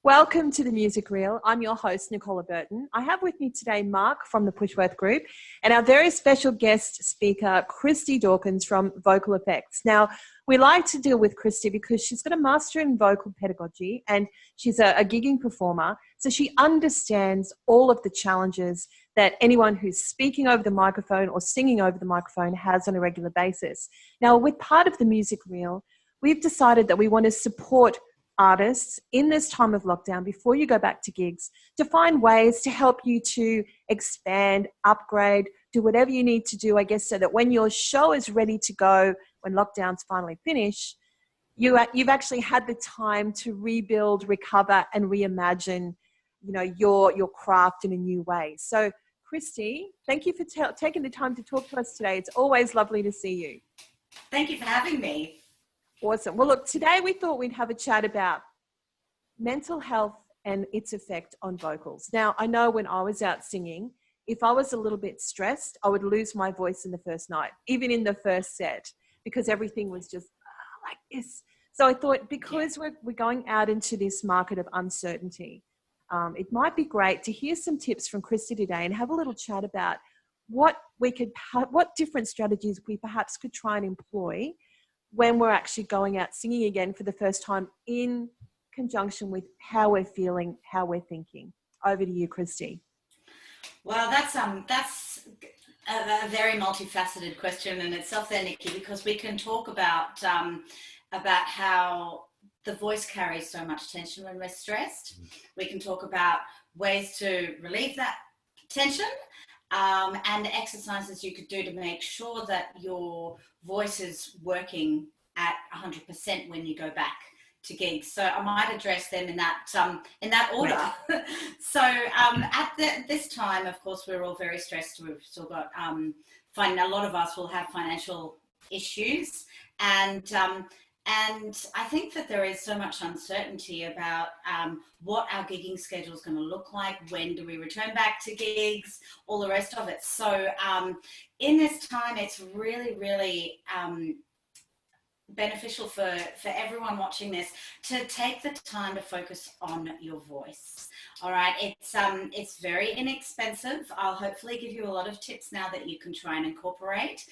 Welcome to the Music Reel. I'm your host, Nicola Burton. I have with me today Mark from the Pushworth Group and our very special guest speaker, Christie Dawkins from Vocal Effects. Now, we like to deal with Christie because she's got a master in vocal pedagogy and she's a gigging performer. So she understands all of the challenges that anyone who's speaking over the microphone or singing over the microphone has on a regular basis. Now, with part of the Music Reel, we've decided that we want to support artists in this time of lockdown before you go back to gigs to find ways to help you to expand, upgrade, do whatever you need to do, I guess, so that when your show is ready to go, when lockdown's finally finished, you've actually had the time to rebuild, recover, and reimagine, your craft in a new way. So, Christie, thank you for taking the time to talk to us today. It's always lovely to see you. Thank you for having me. Awesome. Well, look, today we thought we'd have a chat about mental health and its effect on vocals. Now, I know when I was out singing, if I was a little bit stressed, I would lose my voice in the first night, even in the first set, because everything was just like this. So I thought because we're going out into this market of uncertainty, it might be great to hear some tips from Christie today and have a little chat about what different strategies we perhaps could try and employ when we're actually going out singing again for the first time in conjunction with how we're feeling, how we're thinking. Over to you, Christie. Well, that's a very multifaceted question in itself there, Nikki, because we can talk about how the voice carries so much tension when we're stressed. We can talk about ways to relieve that tension. And exercises you could do to make sure that your voice is working at 100% when you go back to gigs. So I might address them in that order. Right. So at this time, of course, we're all very stressed. We've still got a lot of us will have financial issues, and I think that there is so much uncertainty about what our gigging schedule is going to look like, when do we return back to gigs, all the rest of it. So in this time, it's really, really beneficial for everyone watching this to take the time to focus on your voice. All right, it's very inexpensive. I'll hopefully give you a lot of tips now that you can try and incorporate.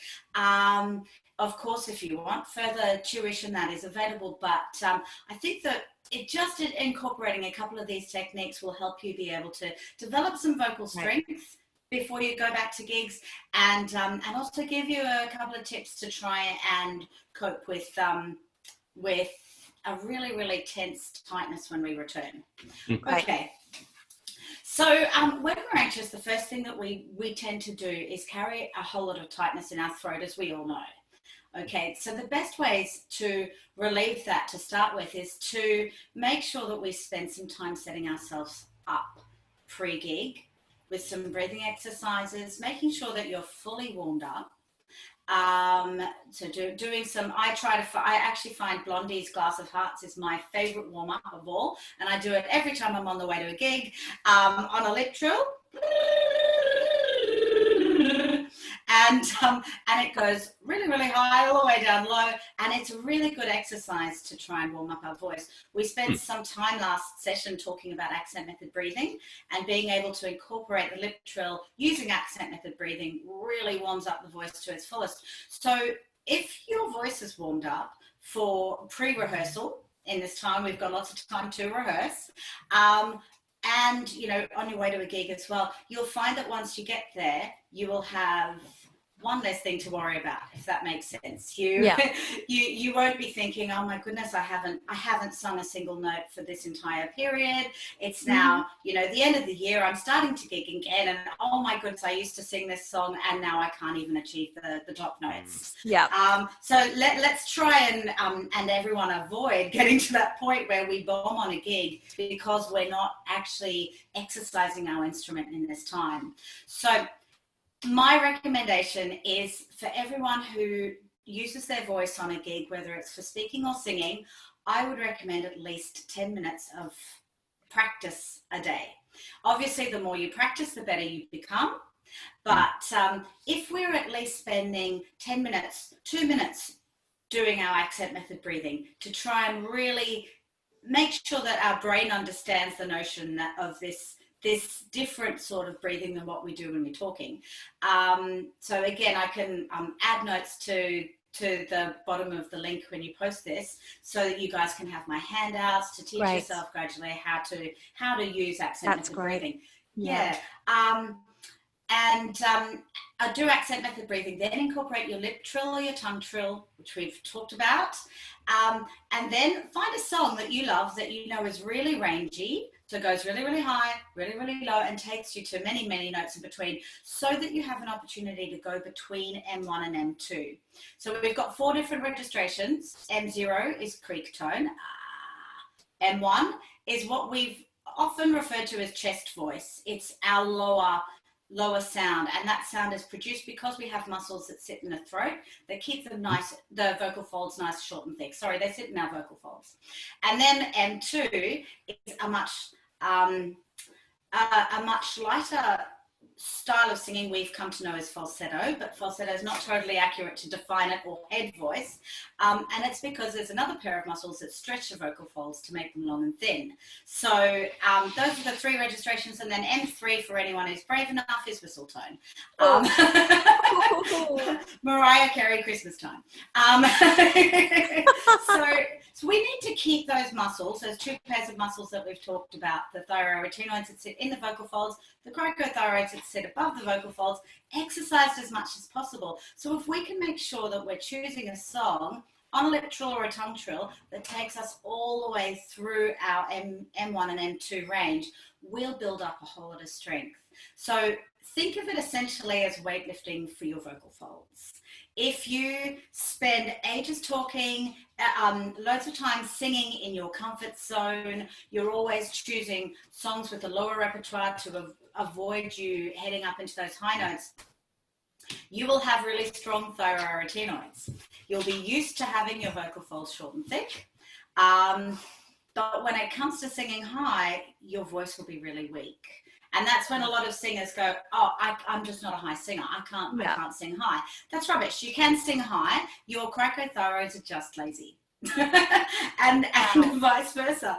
Of course, if you want further tuition, that is available, but I think that incorporating a couple of these techniques will help you be able to develop some vocal strength before you go back to gigs, and also give you a couple of tips to try and cope with a really, really tense tightness when we return. Okay. So when we're anxious, the first thing that we tend to do is carry a whole lot of tightness in our throat, as we all know. Okay, so the best ways to relieve that to start with is to make sure that we spend some time setting ourselves up pre-gig with some breathing exercises, making sure that you're fully warmed up. So doing some, I actually find Blondie's Glass of Hearts is my favorite warm-up of all, and I do it every time I'm on the way to a gig, on a lip trill. And it goes really, really high all the way down low, and it's a really good exercise to try and warm up our voice. We spent some time last session talking about accent method breathing, and being able to incorporate the lip trill using accent method breathing really warms up the voice to its fullest. So if your voice is warmed up for pre-rehearsal, in this time we've got lots of time to rehearse, and on your way to a gig as well, you'll find that once you get there, you will have one less thing to worry about, if that makes sense. You won't be thinking, oh my goodness, I haven't sung a single note for this entire period. It's now, the end of the year, I'm starting to gig again, and oh my goodness, I used to sing this song and now I can't even achieve the top notes. Yeah. So let's try and everyone avoid getting to that point where we bomb on a gig because we're not actually exercising our instrument in this time. So my recommendation is for everyone who uses their voice on a gig, whether it's for speaking or singing, I would recommend at least 10 minutes of practice a day. Obviously, the more you practice, the better you become. But if we're at least spending 10 minutes, 2 minutes doing our accent method breathing to try and really make sure that our brain understands the notion of this different sort of breathing than what we do when we're talking. So again, I can add notes to the bottom of the link when you post this, so that you guys can have my handouts to teach yourself gradually how to use accent method breathing. Yeah. I do accent method breathing, then incorporate your lip trill or your tongue trill, which we've talked about, and then find a song that you love that you know is really rangy, so it goes really, really high, really, really low, and takes you to many, many notes in between, so that you have an opportunity to go between M1 and M2. So we've got 4 different registrations. M0 is creak tone. M1 is what we've often referred to as chest voice. It's our lower sound, and that sound is produced because we have muscles that sit in the throat that keep them nice, the vocal folds nice, short and thick. Sorry, they sit in our vocal folds. And then M2 is a much lighter style of singing we've come to know as falsetto, but falsetto is not totally accurate to define it, or head voice, and it's because there's another pair of muscles that stretch the vocal folds to make them long and thin. So those are the 3 registrations, and then M3, for anyone who's brave enough, is whistle tone. Mariah Carey, Christmas time. So we need to keep those muscles, those 2 pairs of muscles that we've talked about, the thyroaretinoids that sit in the vocal folds, the cricothyroids that sit above the vocal folds, exercised as much as possible. So if we can make sure that we're choosing a song on a lip trill or a tongue trill that takes us all the way through our M1 and M2 range, we'll build up a whole lot of strength. So think of it essentially as weightlifting for your vocal folds. If you spend ages talking, loads of time singing in your comfort zone, you're always choosing songs with a lower repertoire to avoid you heading up into those high notes, you will have really strong thyroaretinoids. You'll be used to having your vocal folds short and thick, but when it comes to singing high, your voice will be really weak. And that's when a lot of singers go, oh, I'm just not a high singer. I can't sing high. That's rubbish. You can sing high. Your cricothyroids are just lazy. and vice versa.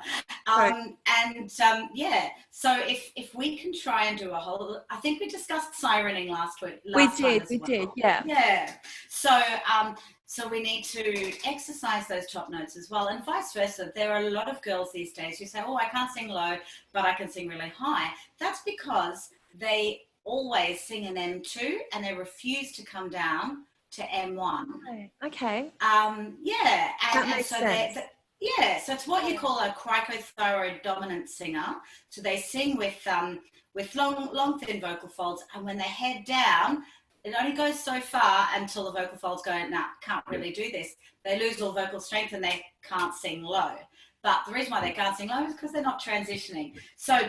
So if we can try and do a whole, I think we discussed sirening last week. We did, yeah. So we need to exercise those top notes as well, and vice versa. There are a lot of girls these days who say, oh, I can't sing low, but I can sing really high. That's because they always sing an M2 and they refuse to come down to M1. Okay. That makes sense. So it's what you call a cricothyroid dominant singer. So they sing with long thin vocal folds, and when they head down, it only goes so far until the vocal folds go, nah, can't really do this. They lose all vocal strength and they can't sing low. But the reason why they can't sing low is because they're not transitioning. So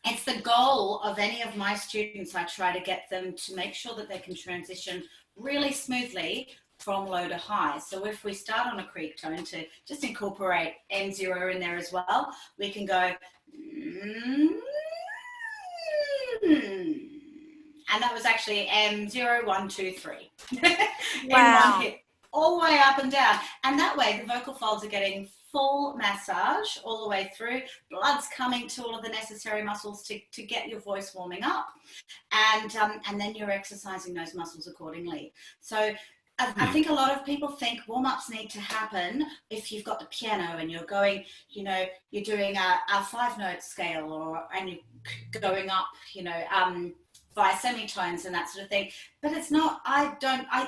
it's the goal of any of my students. I try to get them to make sure that they can transition really smoothly from low to high. So if we start on a creak tone, to just incorporate M0 in there as well, we can go, and that was actually M0, 1, 2, 3. Wow. In 1 hit, all the way up and down. And that way the vocal folds are getting full massage all the way through. Blood's coming to all of the necessary muscles to get your voice warming up. And then you're exercising those muscles accordingly. So I think a lot of people think warm-ups need to happen if you've got the piano and you're going, you're doing a 5-note scale, and you're going up, via semitones and that sort of thing. But it's not,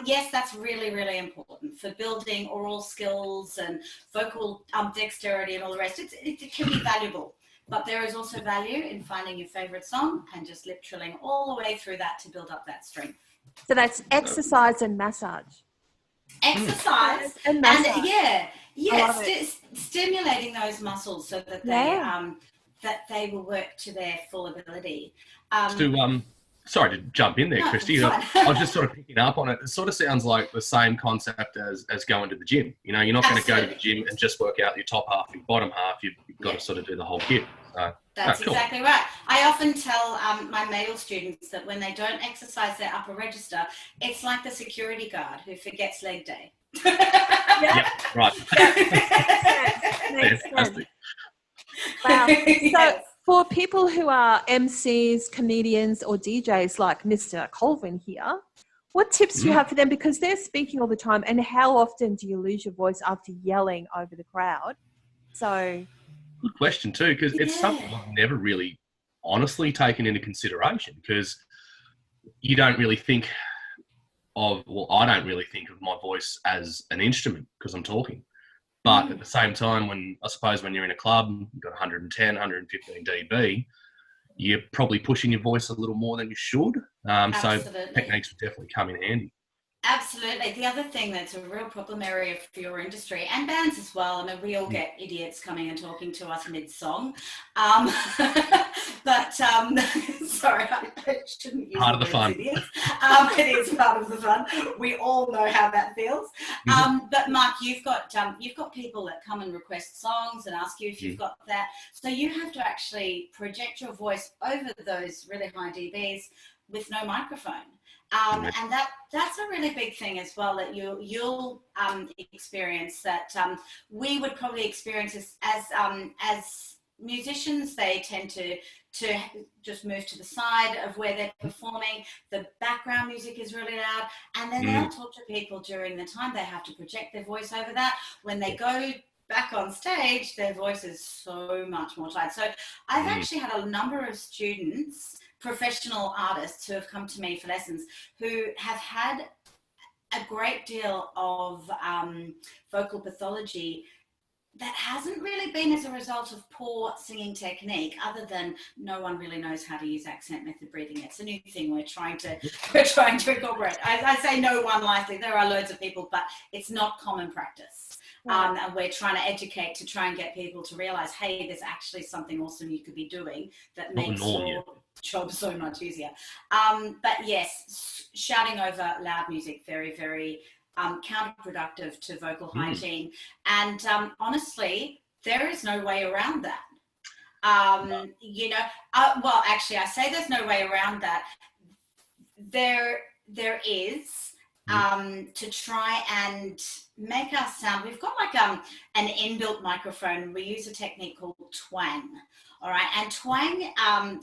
yes, that's really, really important for building oral skills and vocal dexterity and all the rest. It can be valuable. But there is also value in finding your favorite song and just lip trilling all the way through that to build up that strength. So that's exercise and massage. Exercise and massage. Stimulating those muscles so that they will work to their full ability. Sorry to jump in there, Christie. I was just sort of picking up on it. It sort of sounds like the same concept as going to the gym. You're not going to go to the gym and just work out your top half, your bottom half. You've got to sort of do the whole kit. That's exactly right. I often tell my male students that when they don't exercise their upper register, it's like the security guard who forgets leg day. Right. Makes sense. people who are MCs, comedians, or DJs like Mr. Colvin here, what tips do you have for them? Because they're speaking all the time, and how often do you lose your voice after yelling over the crowd? So, good question too, because it's something I've never really honestly taken into consideration, because you don't really think of, well, I don't really think of my voice as an instrument because I'm talking. But at the same time, when you're in a club, you've got 110, 115 dB, you're probably pushing your voice a little more than you should. So techniques would definitely come in handy. Absolutely. The other thing that's a real problem area for your industry and bands as well. I mean, we all get idiots coming and talking to us mid-song. But sorry, I shouldn't use part of the fun. Idiots. It is part of the fun. We all know how that feels. But Mark, you've got people that come and request songs and ask you if you've got that. So you have to actually project your voice over those really high dBs with no microphone. And that's a really big thing as well, that you'll experience, that we would probably experience as musicians. They tend to just move to the side of where they're performing. The background music is really loud, and then they'll talk to people during the time. They have to project their voice over that. When they go back on stage, their voice is so much more tight. So I've actually had a number of students, professional artists, who have come to me for lessons, who have had a great deal of vocal pathology that hasn't really been as a result of poor singing technique, other than no one really knows how to use accent method breathing. It's a new thing we're trying to incorporate. I say no one likely. There are loads of people, but it's not common practice. And we're trying to educate to try and get people to realize, hey, there's actually something awesome you could be doing that makes your job so much easier. But yes, shouting over loud music, very, very counterproductive to vocal hygiene. And honestly, there is no way around that. Well, actually, I say there's no way around that. There is. To try and make us sound, we've got like an inbuilt microphone. We use a technique called twang. All right, and twang,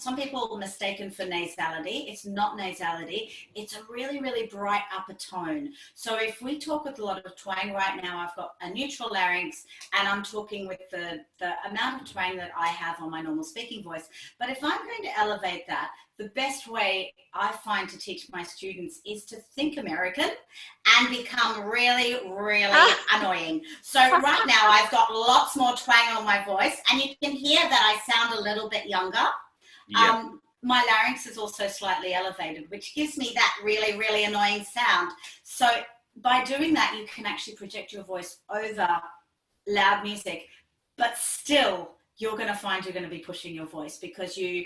some people mistaken for nasality. It's not nasality. It's a really, really bright upper tone. So if we talk with a lot of twang right now, I've got a neutral larynx, and I'm talking with the amount of twang that I have on my normal speaking voice. But if I'm going to elevate that, the best way I find to teach my students is to think American and become really, really annoying. So right now I've got lots more twang on my voice, and you can hear that I sound a little bit younger. Yep. My larynx is also slightly elevated, which gives me that really, really annoying sound. So by doing that, you can actually project your voice over loud music, but still you're going to find you're going to be pushing your voice, because you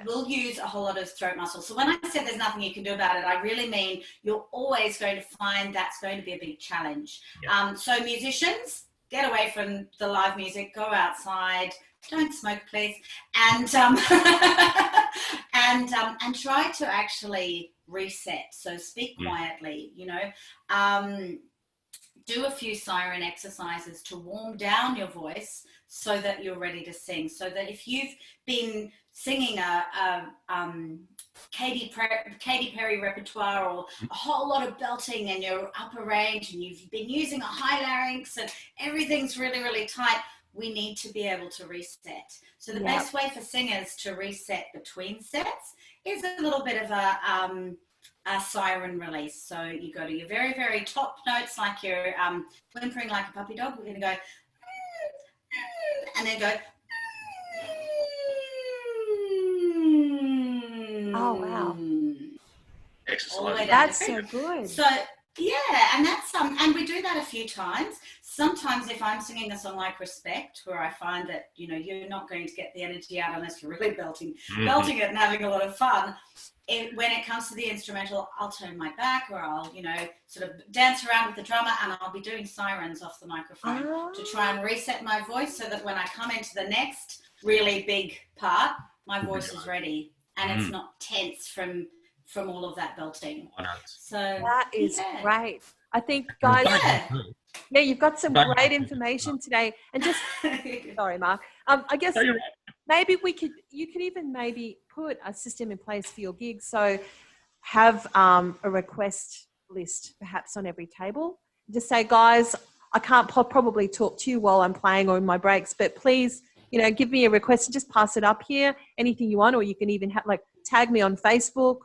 will use a whole lot of throat muscle. So when I said there's nothing you can do about it, I really mean you're always going to find that's going to be a big challenge. Yep. So musicians, get away from the live music, go outside, don't smoke, please, and and try to actually reset. So speak quietly, do a few siren exercises to warm down your voice so that you're ready to sing. So that if you've been singing a Katy Perry repertoire, or a whole lot of belting in your upper range, and you've been using a high larynx and everything's really, really tight, we need to be able to reset. So the best way for singers to reset between sets is a little bit of a siren release. So you go to your very, very top notes, like you're whimpering like a puppy dog. We're going to go, and then go. Oh, wow. Excellent. That's so good. So, yeah, and that's and we do that a few times. Sometimes if I'm singing a song like Respect, where I find that, you're not going to get the energy out unless you're really belting it and having a lot of fun. When it comes to the instrumental, I'll turn my back, or I'll, sort of dance around with the drummer, and I'll be doing sirens off the microphone to try and reset my voice, so that when I come into the next really big part, my voice is ready and it's not tense from all of that belting. So that is great. I think, guys, you've got some great information today. And just, sorry, Mark, I guess maybe you could even maybe put a system in place for your gigs. So have a request list perhaps on every table. Just say, guys, I can't probably talk to you while I'm playing or in my breaks, but please, give me a request and just pass it up here. Anything you want, or you can even tag me on Facebook,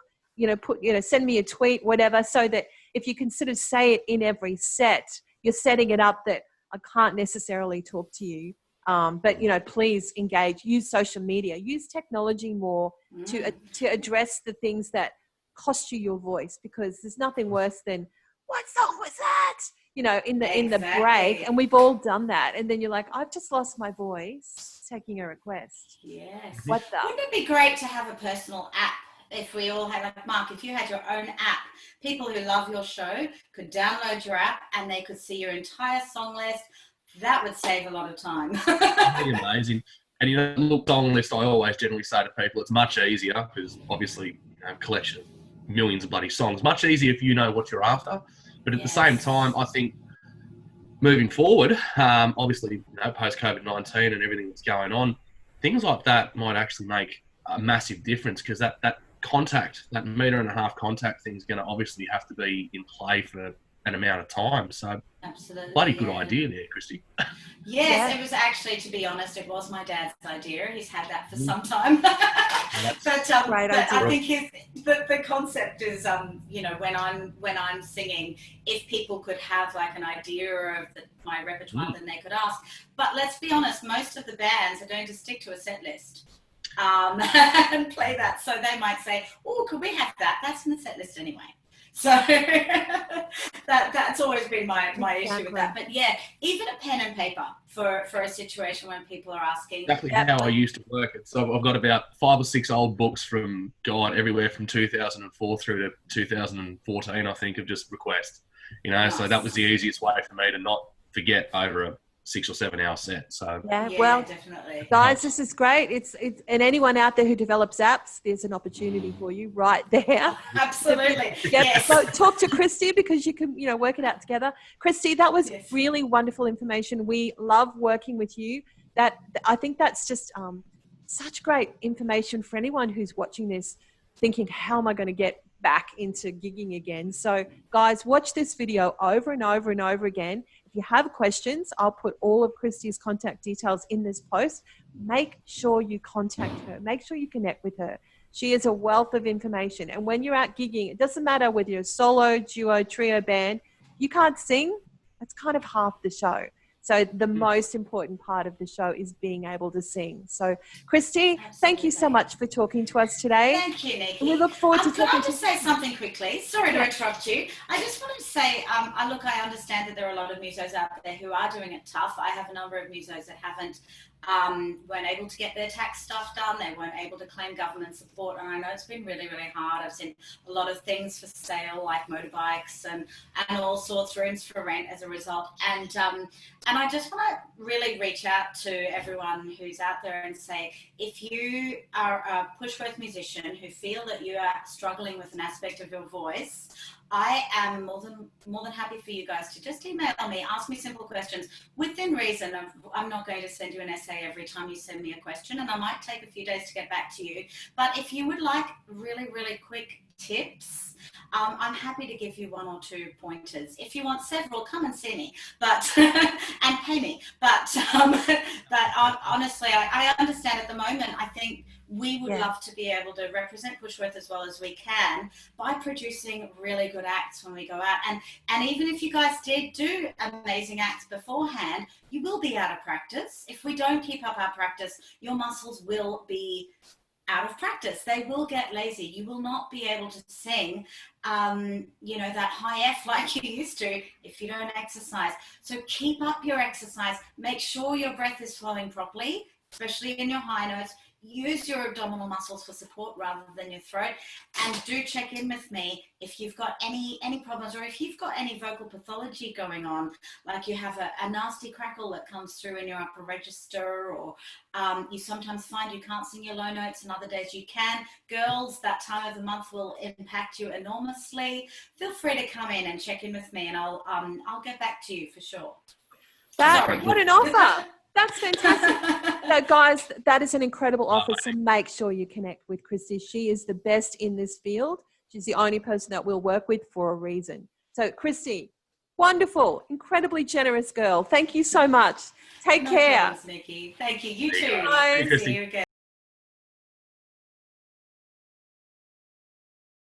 send me a tweet, whatever, so that if you can sort of say it in every set, you're setting it up that I can't necessarily talk to you. But, please engage, use social media, use technology more to address the things that cost you your voice, because there's nothing worse than, what song was that? In the break, and we've all done that. And then you're like, I've just lost my voice taking a request. Yes. What the? Wouldn't it be great to have a personal app? If we all had, like Mark, if you had your own app, people who love your show could download your app and they could see your entire song list. That would save a lot of time. That'd be amazing. And look, song list, I always generally say to people, it's much easier because obviously collection of millions of bloody songs, much easier if you know what you're after. But at the same time, I think moving forward, obviously, post COVID-19 and everything that's going on, things like that might actually make a massive difference, because that contact, that 1.5 meter contact thing is going to obviously have to be in play for an amount of time. So, absolutely, bloody good idea there, Christie. Yes, it was actually, to be honest, it was my dad's idea. He's had that for some time. But I think the concept is, when I'm singing, if people could have like an idea of my repertoire, then they could ask. But let's be honest, most of the bands are going to stick to a set list and play that. So they might say, "Oh, could we have that? That's in the set list anyway." So that's always been my issue with that. But yeah, even a pen and paper for a situation when people are asking. Exactly how I used to work it. So I've got about 5 or 6 old books from everywhere from 2004 through to 2014, I think, of just requests. Nice. So that was the easiest way for me to not forget over a 6 or 7 hour set. So well, definitely, guys, this is great. It's and anyone out there who develops apps, there's an opportunity for you right there. Absolutely. Yes. So talk to Christie, because you can work it out together. Christie, that was really wonderful information. We love working with you. I think that's just such great information for anyone who's watching this, thinking, how am I going to get back into gigging again? So guys, watch this video over and over and over again. If you have questions, I'll put all of Christie's contact details in this post. Make sure you contact her. Make sure you connect with her. She is a wealth of information. And when you're out gigging, it doesn't matter whether you're a solo, duo, trio band, you can't sing, that's kind of half the show. So the most important part of the show is being able to sing. So, Christie, thank you so much for talking to us today. Thank you, Nikki. And we look forward to talking to you. Can I just say something quickly? Sorry to interrupt you. I just wanted to say, I understand that there are a lot of musos out there who are doing it tough. I have a number of musos that weren't able to get their tax stuff done. They weren't able to claim government support. And I know it's been really, really hard. I've seen a lot of things for sale, like motorbikes and all sorts, rooms for rent as a result. And I just want to really reach out to everyone who's out there and say, if you are a Pushworth musician who feel that you are struggling with an aspect of your voice, I am more than happy for you guys to just email me, ask me simple questions within reason. I'm not going to send you an essay every time you send me a question, and I might take a few days to get back to you. But if you would like really, really quick tips, I'm happy to give you 1 or 2 pointers. If you want several, come and see me, but and pay me. But honestly, I understand at the moment. I think we would love to be able to represent Pushworth as well as we can by producing really good acts when we go out. And even if you guys did do amazing acts beforehand, you will be out of practice. If we don't keep up our practice, your muscles will be out of practice. They will get lazy. You will not be able to sing, that high F like you used to if you don't exercise. So keep up your exercise. Make sure your breath is flowing properly, especially in your high notes. Use your abdominal muscles for support rather than your throat, and do check in with me if you've got any problems, or if you've got any vocal pathology going on, like you have a nasty crackle that comes through in your upper register, or you sometimes find you can't sing your low notes and other days you can. Girls, that time of the month will impact you enormously. Feel free to come in and check in with me, and I'll get back to you for sure. What an offer. That's fantastic. So guys, that is an incredible offer. So make sure you connect with Christie. She is the best in this field. She's the only person that we'll work with for a reason. So Christie, wonderful, incredibly generous girl. Thank you so much. Take care. Thanks, Nikki. Thank you. You too. Bye. Christie. See you again.